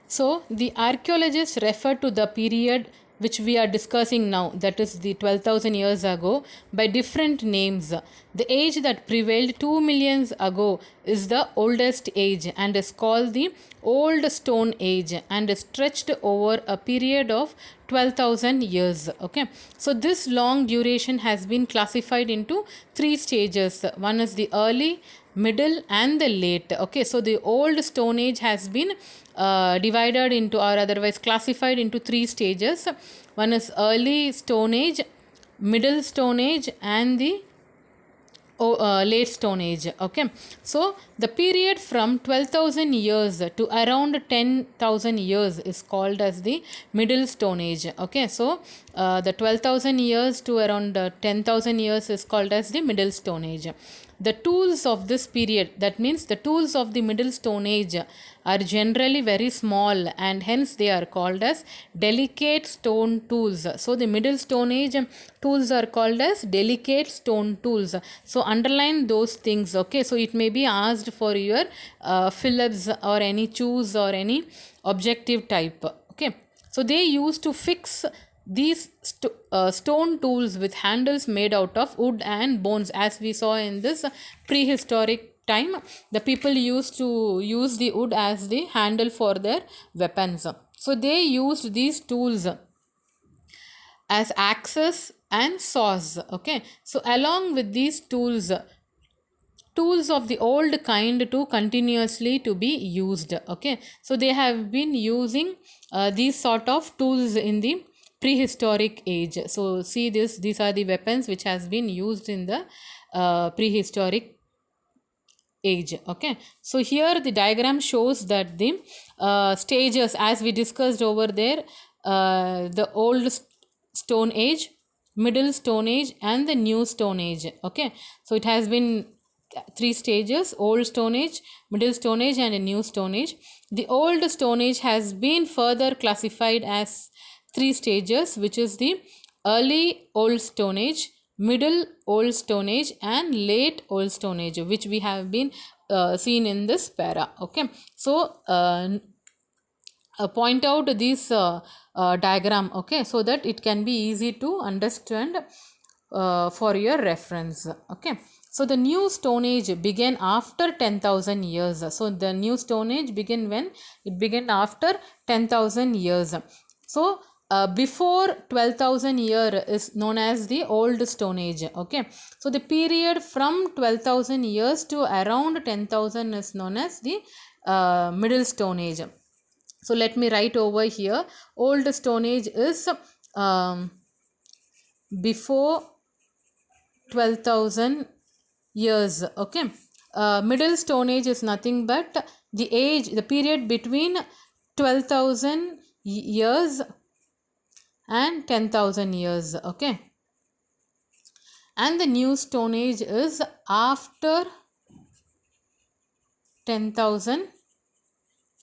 So, the archaeologists refer to the period which we are discussing now, that is the 12,000 years ago, by different names. The age that prevailed 2 million ago is the oldest age and is called the Old Stone Age and is stretched over a period of 12,000 years. Okay, so this long duration has been classified into three stages. One is the early, middle, and the late. Okay, so the Old Stone Age has been divided into, or otherwise classified into three stages. One is early Stone Age, middle Stone Age, and the late Stone Age. Okay, so the period from 12,000 years to around 10,000 years is called as the Middle Stone Age. Okay, so the 12,000 years to around 10,000 years is called as the Middle Stone Age. The tools of this period, that means the tools of the Middle Stone Age, are generally very small and hence they are called as delicate stone tools. So the Middle Stone Age tools are called as delicate stone tools. So underline those things. Okay, so it may be asked for your Phillips or any choose or any objective type. Okay, so they used to fix these stone tools with handles made out of wood and bones, as we saw in this prehistoric time. The people used to use the wood as the handle for their weapons. So they used these tools as axes and saws. Okay, so along with these tools of the old kind to continuously to be used. Okay, so they have been using these sort of tools in the prehistoric age. So see this, these are the weapons which has been used in the prehistoric age. Okay, so here the diagram shows that the stages, as we discussed over there, the old stone age, middle stone age, and the new stone age. Okay, so it has been three stages: old stone age, middle stone age, and a new stone age. The old stone age has been further classified as three stages, which is the early old stone age, middle old stone age, and late old stone age, which we have been seen in this para. Okay, so point out this diagram. Okay, so that it can be easy to understand for your reference. Okay, so the new stone age began after 10,000 years. So the new stone age began when? It began after 10,000 years. So before 12,000 year is known as the old stone age. Okay, so the period from 12,000 years to around 10,000 is known as the middle stone age. So let me write over here. Old stone age is before 12,000 years. Okay, middle stone age is nothing but the period between 12,000 years and 10,000 years. Okay, and the new stone age is after 10,000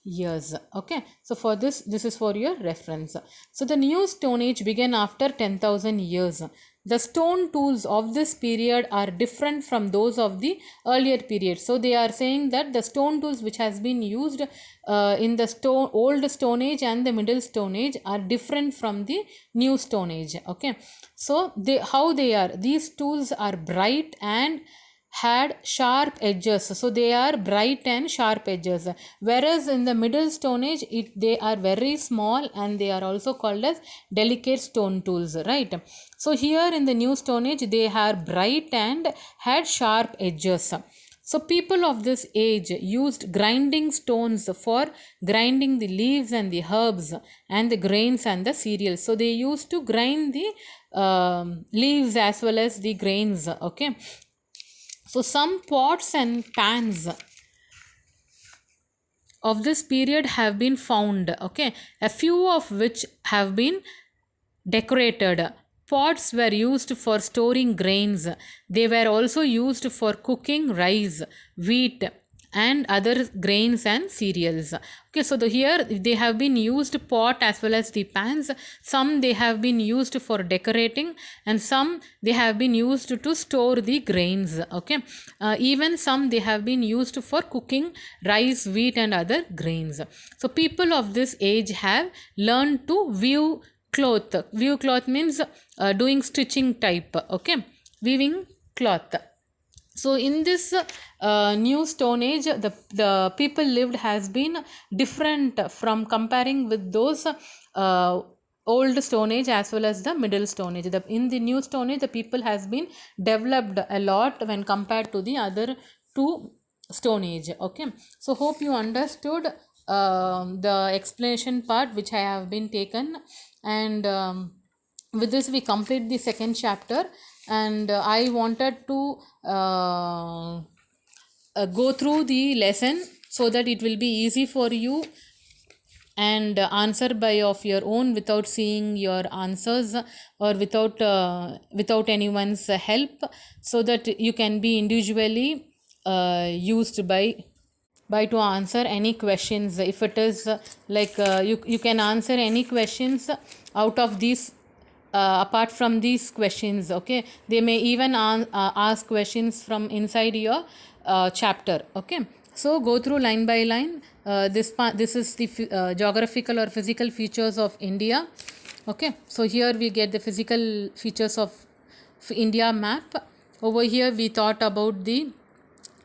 years. Okay, so for this is for your reference. So the new stone age began after 10,000 years. The stone tools of this period are different from those of the earlier period. So they are saying that the stone tools which has been used in the old stone age and the middle stone age are different from the new stone age. Okay, so these tools are bright and had sharp edges. So they are bright and sharp edges, whereas in the middle stone age they are very small and they are also called as delicate stone tools, right? So here in the new stone age they are bright and had sharp edges. So people of this age used grinding stones for grinding the leaves and the herbs and the grains and the cereals. So they used to grind the leaves as well as the grains. Okay, so some pots and pans of this period have been found. Okay, a few of which have been decorated. Pots were used for storing grains. They were also used for cooking rice, wheat, and other grains and cereals. Okay, so here they have been used pot as well as the pans. Some they have been used for decorating, and some they have been used to store the grains. Okay, even some they have been used for cooking rice, wheat, and other grains. So people of this age have learned to view cloth. View cloth means doing stitching type. Okay, weaving cloth. So in this new stone age, the people lived has been different from comparing with those old stone age as well as the middle stone age. In the new stone age, the people has been developed a lot when compared to the other two stone age. Okay, so hope you understood the explanation part which I have been taken, and with this we complete the second chapter. And I wanted to go through the lesson so that it will be easy for you, and answer by of your own without seeing your answers, or without anyone's help, so that you can be individually used by to answer any questions. If it is you can answer any questions out of these, apart from these questions. Okay, they may even ask questions from inside your chapter. Okay, so go through line by line. This is the geographical or physical features of India. Okay, so here we get the physical features of India map. Over here we thought about the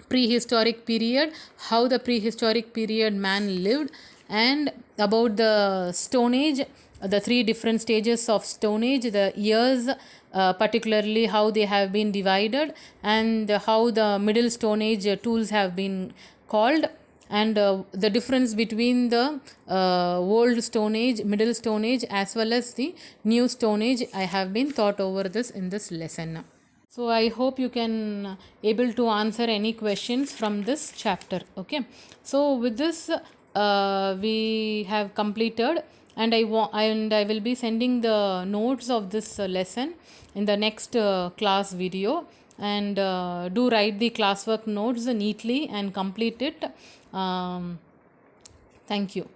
prehistoric period, how the prehistoric period man lived, and about the stone age, the three different stages of stone age, the years, particularly how they have been divided, and how the middle stone age tools have been called, and the difference between the old stone age, middle stone age, as well as the new stone age. I have been thought over this in this lesson. So I hope you can able to answer any questions from this chapter. Okay, so with this we have completed, and I will be sending the notes of this lesson in the next class video, and do write the classwork notes neatly and complete it. Thank you.